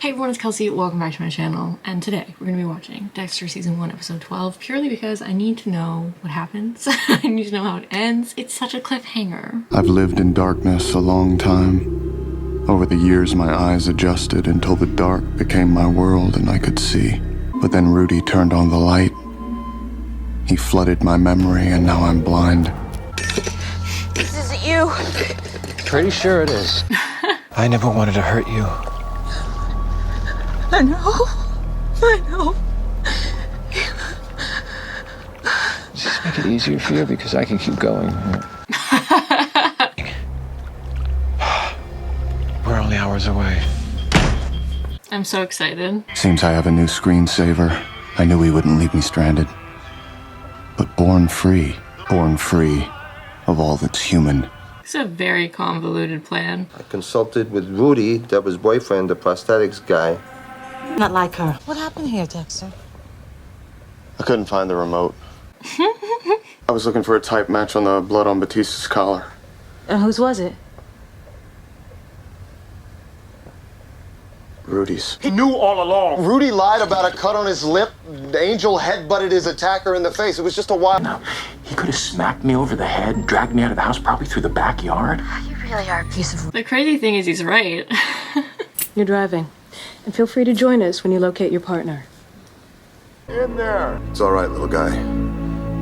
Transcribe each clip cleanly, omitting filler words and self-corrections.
Hey everyone, it's Kelsey. Welcome back to my channel, and today we're going to be watching Dexter Season 1, Episode 12, purely because I need to know what happens. I need to know how it ends. It's such a cliffhanger. I've lived in darkness a long time. Over the years, my eyes adjusted until the dark became my world and I could see. But then Rudy turned on the light. He flooded my memory, and now I'm blind. This isn't you. Pretty sure it is. I never wanted to hurt you. I know. Just make it easier for you because I can keep going. We're only hours away. I'm so excited. Seems I have a new screensaver. I knew he wouldn't leave me stranded. But born free of all that's human. It's a very convoluted plan. I consulted with Rudy, Deborah's boyfriend, the prosthetics guy. Not like her. What happened here, Dexter? I couldn't find the remote. I was looking for a type match on the blood on Batista's collar. And whose was it? Rudy's. He knew all along. Rudy lied about a cut on his lip. Angel headbutted his attacker in the face. It was just a wild... No, he could have smacked me over the head, dragged me out of the house, probably through the backyard. You really are a piece of... The crazy thing is he's right. You're driving. And feel free to join us when you locate your partner. In there. It's all right, little guy.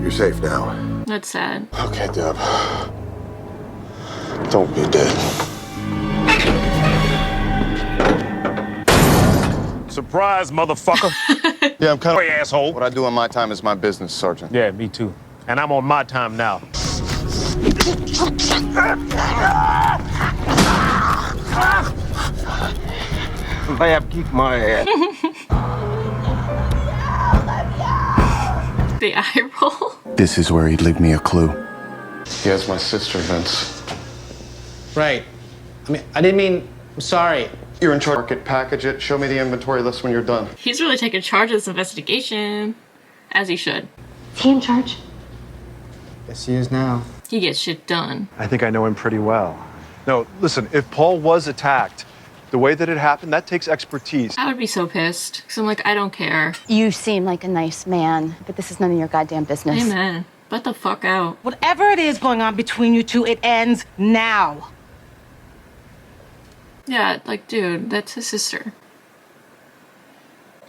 You're safe now. That's sad. Okay, Deb. Don't be dead. Surprise, motherfucker. Yeah, I'm kind of... Hey, asshole. What I do on my time is my business, Sergeant. Yeah, me too. And I'm on my time now. I have kicked my ass. The eye roll. This is where he'd leave me a clue. He has my sister, Vince. Right. I didn't mean... I'm sorry. You're in charge. Market, package it. Show me the inventory list when you're done. He's really taking charge of this investigation. As he should. Is he in charge? Yes, he is now. He gets shit done. I think I know him pretty well. No, listen, if Paul was attacked, the way that it happened, that takes expertise. I would be so pissed. Because I'm like, I don't care. You seem like a nice man, but this is none of your goddamn business. Amen. Let the fuck out. Whatever it is going on between you two, it ends now. Yeah, like, dude, that's his sister.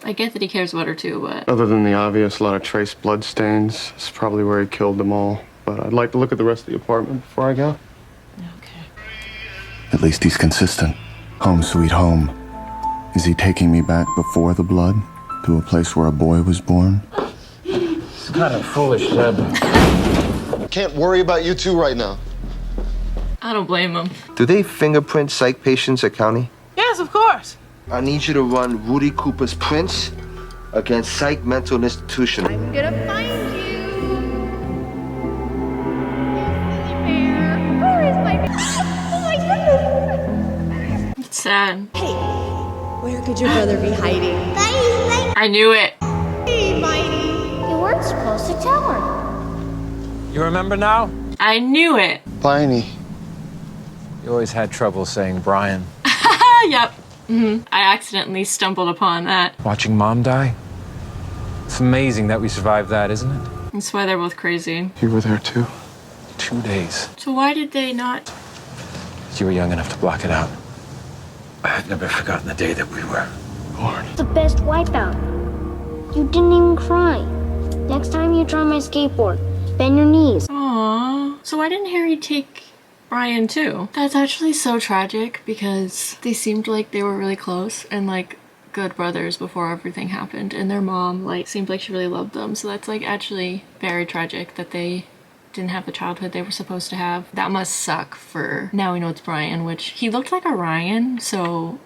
I get that he cares about her too, but... Other than the obvious, a lot of trace blood stains. It's probably where he killed them all. But I'd like to look at the rest of the apartment before I go. Okay. At least he's consistent. Home sweet home. Is he taking me back before the blood? To a place where a boy was born? It's kind of foolish, Deb. Can't worry about you two right now. I don't blame him. Do they fingerprint psych patients at county? Yes, of course. I need you to run Rudy Cooper's prints against psych mental institution. I'm gonna find you. You silly bear. Where is my... Oh my goodness. It's sad. Hey, where could your brother be hiding? I knew it. Hey, Mighty. You weren't supposed to tell her. You remember now? I knew it. Pliny. You always had trouble saying Brian. Yep. I accidentally stumbled upon that. Watching Mom die? It's amazing that we survived that, isn't it? That's why they're both crazy. You were there too. 2 days. So why did they not? You were young enough to block it out. I had never forgotten the day that we were born. The best wipeout. You didn't even cry. Next time you try my skateboard, bend your knees. Aww. So why didn't Harry take Brian too? That's actually so tragic because they seemed like they were really close and like good brothers before everything happened, and their mom like seemed like she really loved them. So that's like actually very tragic that they didn't have the childhood they were supposed to have. That must suck for... Now we know it's Brian, which he looked like Orion, so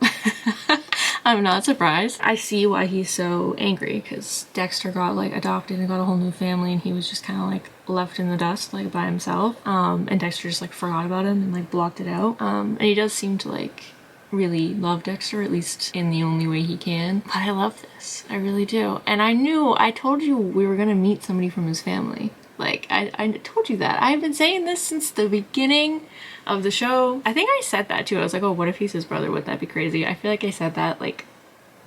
I'm not surprised. I see why he's so angry, because Dexter got like adopted and got a whole new family, and he was just kind of like left in the dust like by himself, and Dexter just like forgot about him and like blocked it out, and he does seem to like really love Dexter, at least in the only way he can. But I love this, I really do. And I told you we were gonna meet somebody from his family. Like, I told you that. I've been saying this since the beginning of the show. I think I said that too. I was like, oh, what if he's his brother? Would that be crazy? I feel like I said that like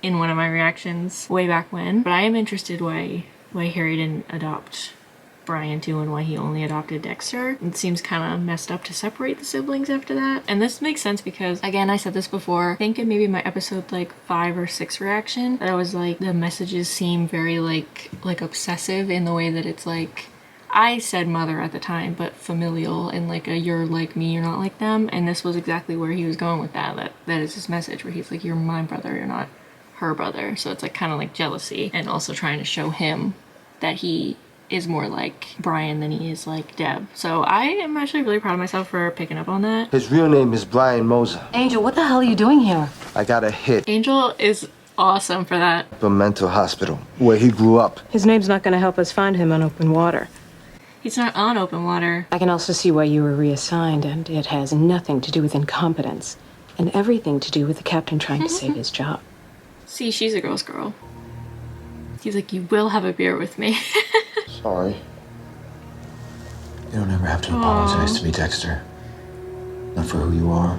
in one of my reactions way back when, but I am interested why Harry didn't adopt Brian too and why he only adopted Dexter. It seems kind of messed up to separate the siblings after that. And this makes sense because, again, I said this before, I think in maybe my episode like 5 or 6 reaction, that I was like, the messages seem very like obsessive in the way that it's like, I said mother at the time, but familial and like a you're like me, you're not like them. And this was exactly where he was going with that is his message where he's like, you're my brother, you're not her brother. So it's like kind of like jealousy and also trying to show him that he is more like Brian than he is like Deb. So I am actually really proud of myself for picking up on that. His real name is Brian Moser. Angel, what the hell are you doing here? I got a hit Angel is awesome for that. from a mental hospital where he grew up. His name's not going to help us find him on open water. He's not on open water. I can also see why you were reassigned, and it has nothing to do with incompetence and everything to do with the captain trying to save his job. See, she's a girl's girl. He's like, you will have a beer with me. Sorry. You don't ever have to apologize to me, Dexter. Not for who you are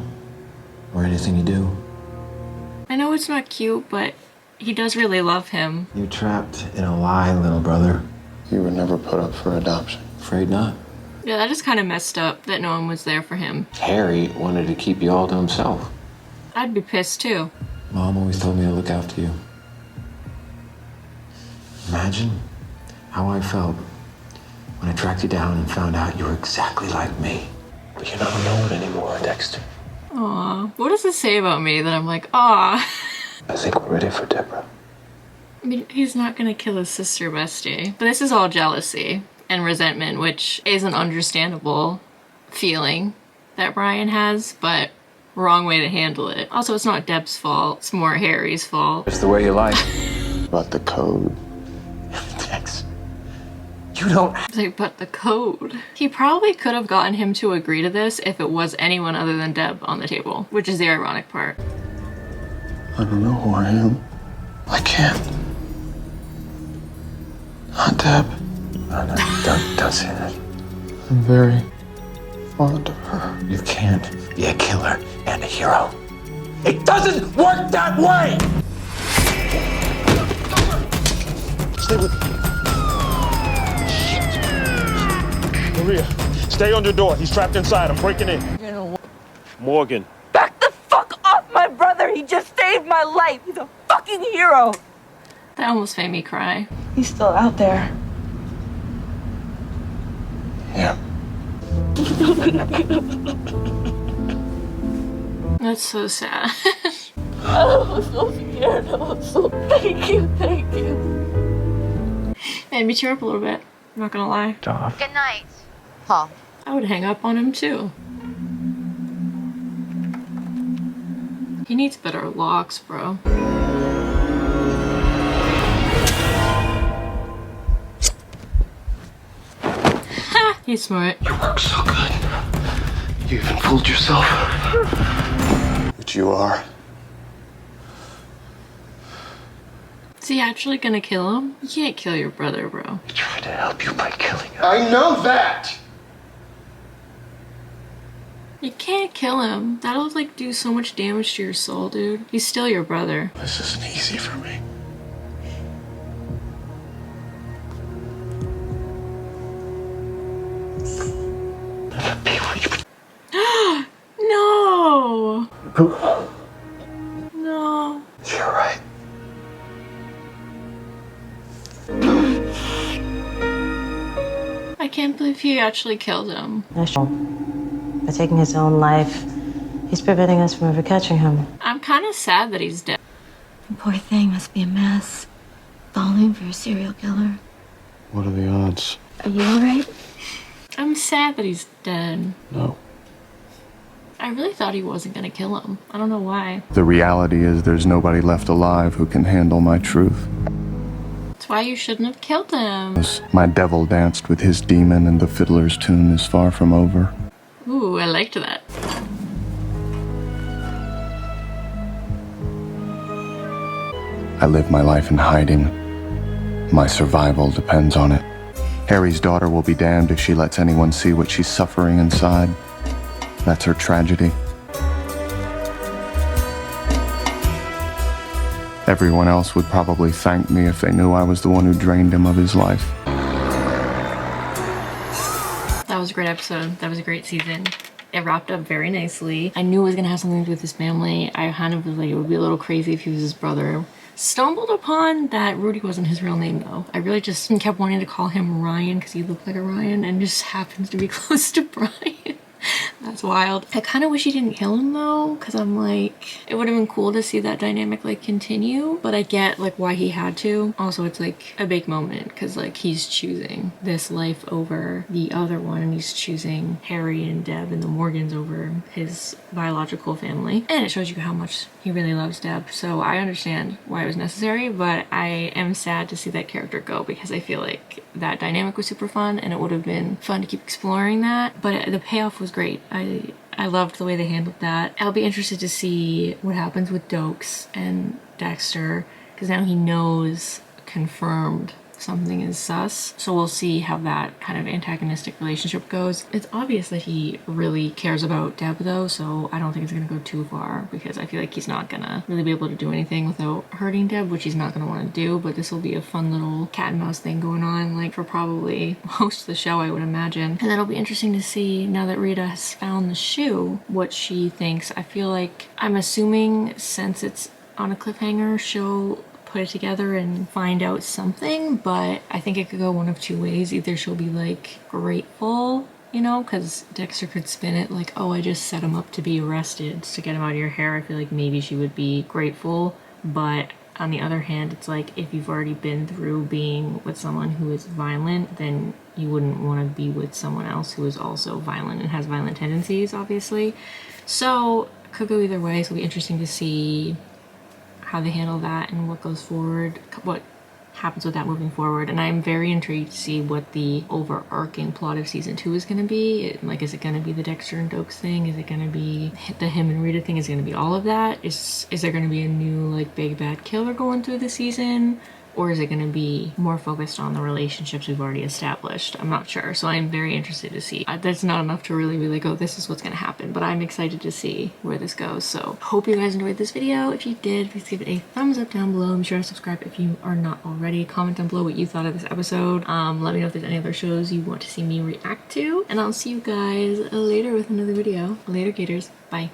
or anything you do. I know it's not cute, but he does really love him. You're trapped in a lie, little brother. You were never put up for adoption. Afraid not. Yeah, that is kind of messed up that no one was there for him. Harry wanted to keep you all to himself. I'd be pissed too. Mom always told me to look after you. Imagine how I felt when I tracked you down and found out you were exactly like me. But you're not alone anymore, Dexter. Aw, what does this say about me that I'm like, aw? I think we're ready for Deborah. I mean, he's not gonna kill his sister bestie. But this is all jealousy and resentment, which is an understandable feeling that Brian has, but wrong way to handle it. Also, it's not Deb's fault, it's more Harry's fault. It's the way you like. But the code. Dex, you don't. It's like, but the code. He probably could have gotten him to agree to this if it was anyone other than Deb on the table, which is the ironic part. I don't know who I am. I can't. Not Deb. No, don't say that. I'm very fond of her. You can't be a killer and a hero. It doesn't work that way! Stay with me. Maria, stay on your door. He's trapped inside. I'm breaking in. Morgan. Back the fuck off, my brother! He just saved my life! He's a fucking hero! That almost made me cry. He's still out there. Yeah. That's so sad. I was so scared. I was so... Thank you. Made me tear up a little bit. I'm not gonna lie. Good night, Paul. I would hang up on him too. He needs better locks, bro. Ha! He's smart. You work so good. You even fooled yourself. But you are. Is he actually gonna kill him? You can't kill your brother, bro. He tried to help you by killing him. I know that! You can't kill him. That'll like do so much damage to your soul, dude. He's still your brother. This isn't easy for me. No! No. You're right. I can't believe he actually killed him. By taking his own life, he's preventing us from ever catching him. I'm kind of sad that he's dead. The poor thing must be a mess. Falling for a serial killer. What are the odds? Are you alright? I'm sad that he's dead. No. I really thought he wasn't gonna kill him. I don't know why. The reality is there's nobody left alive who can handle my truth. That's why you shouldn't have killed him. My devil danced with his demon and the fiddler's tune is far from over. Ooh, I liked that. I live my life in hiding. My survival depends on it. Harry's daughter will be damned if she lets anyone see what she's suffering inside. That's her tragedy. Everyone else would probably thank me if they knew I was the one who drained him of his life. That was a great episode. That was a great season. It wrapped up very nicely. I knew it was gonna have something to do with his family. I kind of was like, it would be a little crazy if he was his brother. Stumbled upon that Rudy wasn't his real name though. I really just kept wanting to call him Ryan because he looked like a Ryan and just happens to be close to Brian. That's wild. I kind of wish he didn't kill him though, because I'm like, it would have been cool to see that dynamic like continue, but I get like why he had to. Also, it's like a big moment because like he's choosing this life over the other one, and he's choosing Harry and Deb and the Morgans over his biological family, and it shows you how much he really loves Deb. So I understand why it was necessary, but I am sad to see that character go because I feel like that dynamic was super fun and it would have been fun to keep exploring that, but the payoff was great. I loved the way they handled that. I'll be interested to see what happens with Dokes and Dexter because now he knows, confirmed, something is sus. So we'll see how that kind of antagonistic relationship goes. It's obvious that he really cares about Deb though, so I don't think it's gonna go too far because I feel like he's not gonna really be able to do anything without hurting Deb, which he's not gonna want to do, but this will be a fun little cat and mouse thing going on like for probably most of the show, I would imagine. And that'll be interesting to see now that Rita has found the shoe, what she thinks. I feel like, I'm assuming since it's on a cliffhanger, she'll put it together and find out something, but I think it could go one of two ways. Either she'll be like grateful, you know, because Dexter could spin it like, oh, I just set him up to be arrested to get him out of your hair. I feel like maybe she would be grateful, but on the other hand, it's like if you've already been through being with someone who is violent, then you wouldn't want to be with someone else who is also violent and has violent tendencies, obviously. So it could go either way, so it'll be interesting to see how they handle that and what goes forward, what happens with that moving forward. And I'm very intrigued to see what the overarching plot of season 2 is going to be. Like, is it going to be the Dexter and Dokes thing? Is it going to be the him and Rita thing? Is it going to be all of that? Is there going to be a new like big bad killer going through the season? Or is it going to be more focused on the relationships we've already established? I'm not sure. So I'm very interested to see. That's not enough to really be like, oh, this is what's going to happen. But I'm excited to see where this goes. So hope you guys enjoyed this video. If you did, please give it a thumbs up down below. Be sure to subscribe if you are not already. Comment down below what you thought of this episode. Let me know if there's any other shows you want to see me react to. And I'll see you guys later with another video. Later, Gators. Bye.